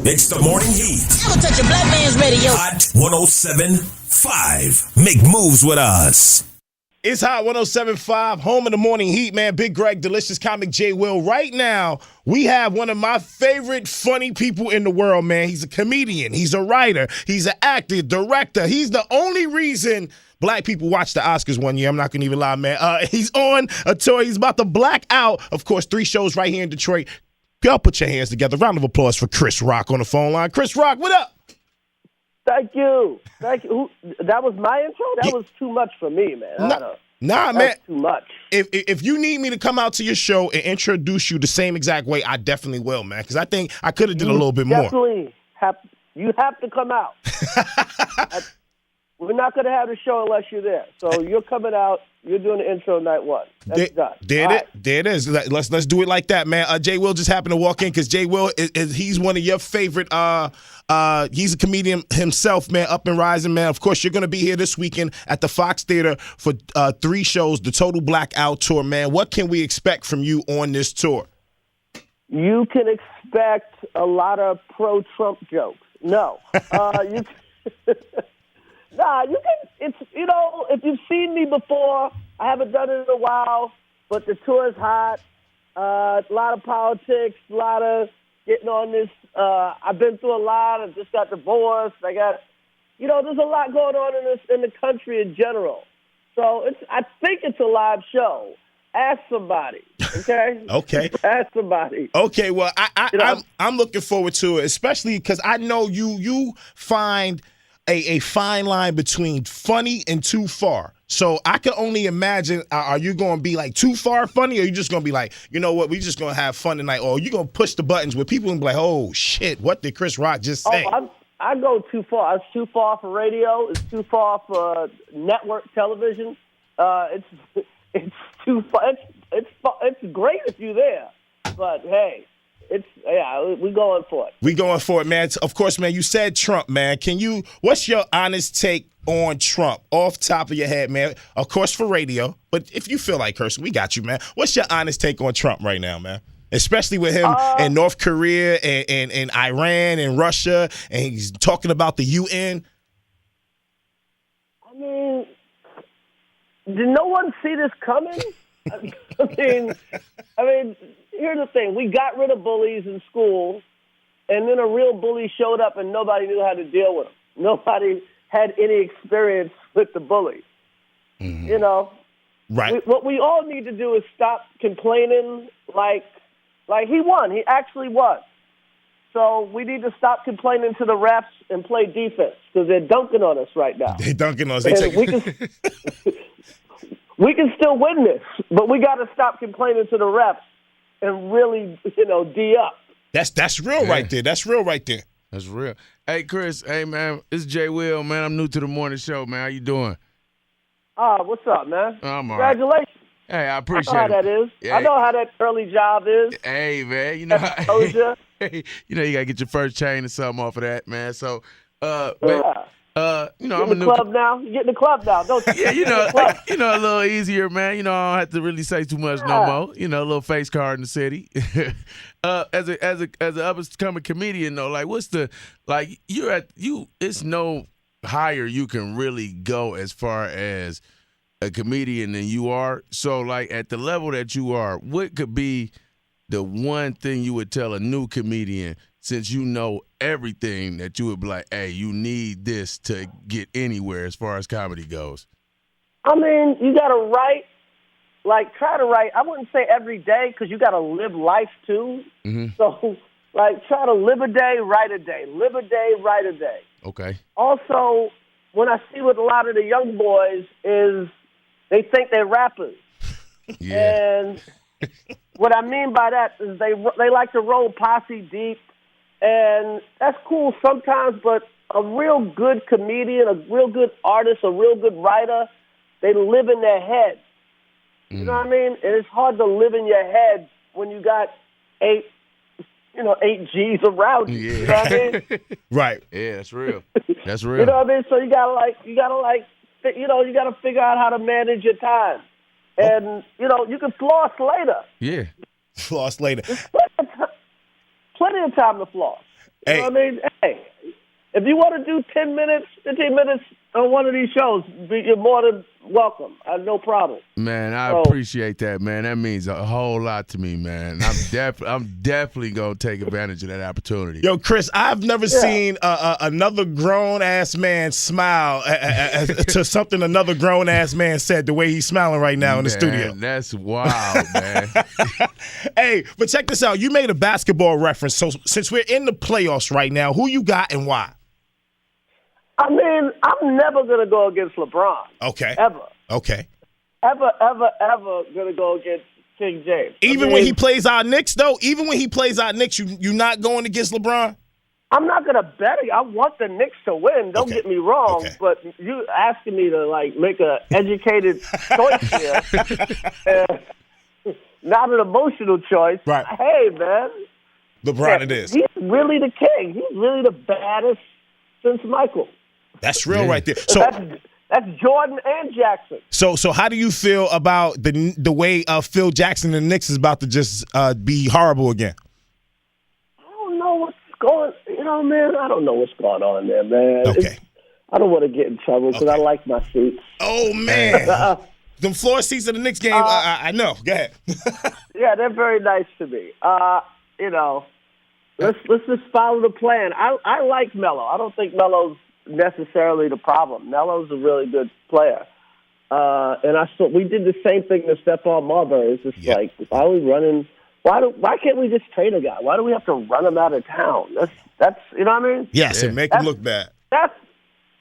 It's the morning heat. Never touch a black man's radio. Hot 107.5. Make moves with us. It's Hot 107.5, home of the morning heat, man. Big Greg, Delicious Comic, J. Will. Right now, we have one of my favorite funny people in the world, man. He's a comedian. He's a writer. He's an actor, director. He's the only reason black people watched the Oscars one year. I'm not going to even lie, man. He's on a tour. He's about to black out. Of course, 3 shows right here in Detroit. Y'all put your hands together. Round of applause for Chris Rock on the phone line. Chris Rock, what up? Thank you. That was my intro? That was too much for me, man. Nah, man. That's too much. If you need me to come out to your show and introduce you the same exact way, I definitely will, man. Because I think I could have did a little bit more. You have to come out. We're not going to have the show unless you're there. So you're coming out. You're doing the intro night one. That's done. There it is. Let's do it like that, man. Jay Will just happened to walk in because Jay Will he's one of your favorite. He's a comedian himself, man. Up and rising, man. Of course, you're going to be here this weekend at the Fox Theater for 3 shows, the Total Blackout tour, man. What can we expect from you on this tour? You can expect a lot of pro-Trump jokes. No, you. Nah, you can. It's if you've seen me before, I haven't done it in a while, but the tour is hot. A lot of politics, a lot of getting on this. I've been through a lot. I just got divorced. I got, there's a lot going on in the country in general. So I think it's a live show. Ask somebody, okay? Okay. Ask somebody. Okay. Well, I'm looking forward to it, especially because I know you find a fine line between funny and too far. So I can only imagine, are you going to be like too far funny, or are you just going to be like, you know what, we just going to have fun tonight, or are you going to push the buttons where people will be like, oh, shit, what did Chris Rock just say? I go too far. It's too far for radio. It's too far for network television. It's too far. It's great if you're there, but hey, we going for it. We going for it, man. Of course, man, you said Trump, man. What's your honest take on Trump off top of your head, man? Of course, for radio, but if you feel like cursing, we got you, man. What's your honest take on Trump right now, man? Especially with him in North Korea and Iran and Russia, and he's talking about the UN. I mean, did no one see this coming? I mean, here's the thing. We got rid of bullies in school, and then a real bully showed up, and nobody knew how to deal with him. Nobody had any experience with the bully. Mm-hmm. Right. What we all need to do is stop complaining like he won. He actually won. So we need to stop complaining to the refs and play defense because they're dunking on us right now. They're dunking on us. We can still win this, but we got to stop complaining to the refs and really, D up. That's real right there. That's real right there. That's real. Hey, Chris. Hey, man. It's Jay Will, man. I'm new to the morning show, man. How you doing? What's up, man? I'm all right. Congratulations. Hey, I appreciate it. I know how that is. Yeah. I know how that early job is. Hey, man. You you got to get your first chain or something off of that, man. So, I'm in the club now. You get in the club now, don't you? Yeah, a little easier, man. I don't have to really say too much no more. A little face card in the city. As an up and coming comedian though, like what's the it's no higher you can really go as far as a comedian than you are. So like at the level that you are, what could be the one thing you would tell a new comedian, since you know everything, that you would be like, hey, you need this to get anywhere as far as comedy goes? I mean, you got to write, try to write. I wouldn't say every day because you got to live life too. Mm-hmm. So, try to live a day, write a day. Live a day, write a day. Okay. Also, when I see with a lot of the young boys is they think they're rappers. Yeah. And what I mean by that is they like to roll posse deep. And that's cool sometimes, but a real good comedian, a real good artist, a real good writer, they live in their head. You know what I mean? And it's hard to live in your head when you got eight G's around you. Yeah. You know what I mean? Right. Yeah, that's real. That's real. You know what I mean? So you gotta figure out how to manage your time. And, you can floss later. Yeah. Floss later. plenty of time to floss. You know what I mean? Hey, if you want to do 10 minutes, 15 minutes on one of these shows, you're more than welcome. I have no problem. Man, I appreciate that, man. That means a whole lot to me, man. I'm definitely gonna take advantage of that opportunity. Yo, Chris, I've never seen another grown ass man smile to something another grown ass man said. The way he's smiling right now in the studio. That's wild, man. Hey, but check this out. You made a basketball reference. So since we're in the playoffs right now, who you got and why? I mean, I'm never going to go against LeBron. Okay. Ever. Okay. Ever going to go against King James. Even when he plays our Knicks, though? Even when he plays our Knicks, you're not going against LeBron? I'm not going to bet it. I want the Knicks to win. Don't get me wrong. Okay. But you asking me to, like, make an educated choice here. Not an emotional choice. Right. Hey, man. LeBron it is. He's really the king. He's really the baddest since Michael. That's real right there. So that's Jordan and Jackson. So how do you feel about the way Phil Jackson and the Knicks is about to just be horrible again? I don't know what's going. Man, I don't know what's going on there, man. Okay. I don't want to get in trouble because I like my seats. Oh man, the floor seats of the Knicks game. I know. Go ahead. Yeah, they're very nice to me. Let's just follow the plan. I like Melo. I don't think Melo's necessarily the problem. Melo's a really good player. And we did the same thing to Stephon Marbury. It's just like, why are we running? Why can't we just trade a guy? Why do we have to run him out of town? That's you know what I mean? Yes, and make him look bad. That's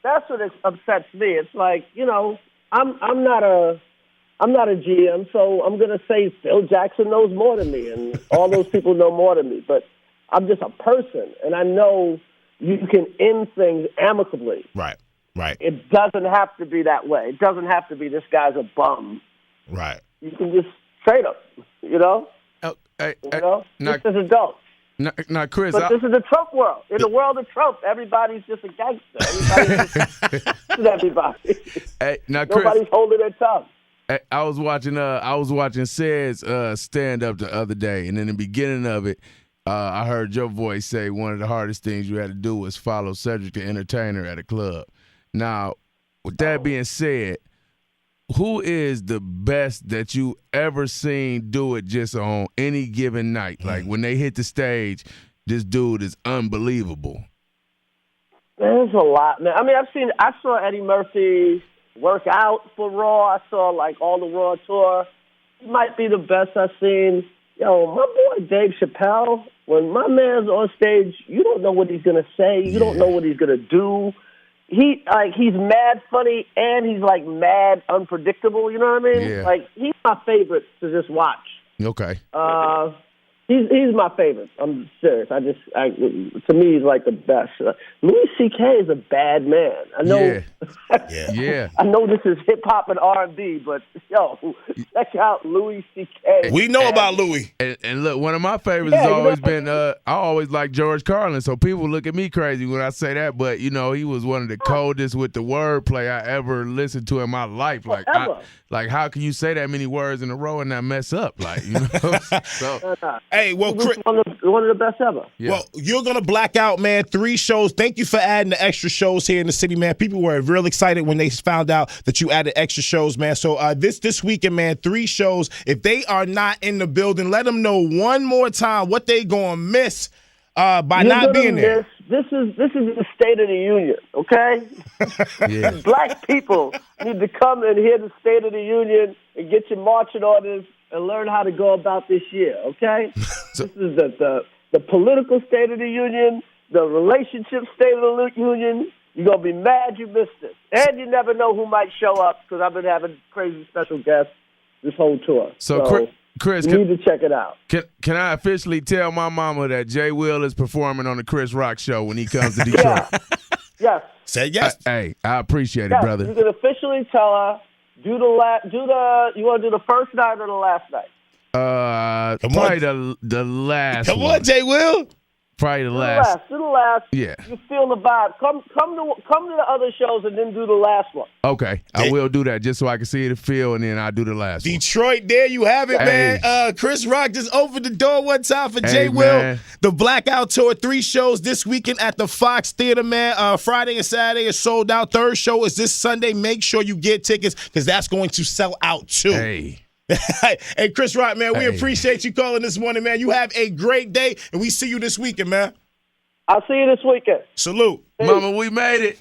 what upsets me. It's like, I'm not a GM, so I'm gonna say Phil Jackson knows more than me, and all those people know more than me. But I'm just a person, and I know you can end things amicably. Right. It doesn't have to be that way. It doesn't have to be this guy's a bum. Right. You can just trade him, Just as adults. Now, Chris. But this is the Trump world. In the world of Trump, everybody's just a gangster. Everybody. Hey, now, Chris, nobody's holding their tongue. I was watching Ced's stand up the other day, and in the beginning of it, I heard your voice say one of the hardest things you had to do was follow Cedric the Entertainer at a club. Now, with that being said, who is the best that you ever seen do it just on any given night? Like when they hit the stage, this dude is unbelievable. There's a lot, man. I mean, I saw Eddie Murphy work out for Raw. I saw like all the Raw tour. He might be the best I've seen. Yo, my boy Dave Chappelle, when my man's on stage, you don't know what he's gonna say. You don't know what he's gonna do. He's mad funny and he's like mad unpredictable. You know what I mean? Yeah. Like he's my favorite to just watch. Okay. He's my favorite. I'm serious. To me, he's like the best. Louis C.K. is a bad man. I know. Yeah. I know this is hip hop and R&B, but check out Louis C.K. We know about Louis. And look, one of my favorites has always been. I always like George Carlin, so people look at me crazy when I say that. But he was one of the coldest with the wordplay I ever listened to in my life. Like, how can you say that many words in a row and not mess up? Like, So. Hey, well, Chris, one of the best ever. Yeah. Well, you're going to black out, man. 3 shows. Thank you for adding the extra shows here in the city, man. People were real excited when they found out that you added extra shows, man. So this weekend, man, 3 shows. If they are not in the building, let them know one more time what they going to miss by not being there. This is the State of the Union, okay? Black people need to come and hear the State of the Union and get your marching orders and learn how to go about this year, okay? This is the political State of the Union, the relationship State of the Union. You're going to be mad you missed it. And you never know who might show up because I've been having crazy special guests this whole tour. So Chris, you need to check it out. Can I officially tell my mama that Jay Will is performing on the Chris Rock show when he comes to Detroit? Yes. Say yes. Hey, I appreciate it, brother. You can officially tell her. You want to do the first night or the last night? Probably the last. Come on, Jay Will. Probably the Do last. the last. Yeah. You feel the vibe. Come to the other shows and then do the last one. Okay, I will do that just so I can see the feel, and then I'll do the last one. Detroit, there you have it, man. Chris Rock just opened the door one time for Jay Will. Man. The Blackout Tour, 3 shows this weekend at the Fox Theater, man. Friday and Saturday is sold out. Third show is this Sunday. Make sure you get tickets because that's going to sell out too. Hey. Hey, Chris Rock, man, we appreciate you calling this morning, man. You have a great day, and we see you this weekend, man. I'll see you this weekend. Salute. Mama, we made it.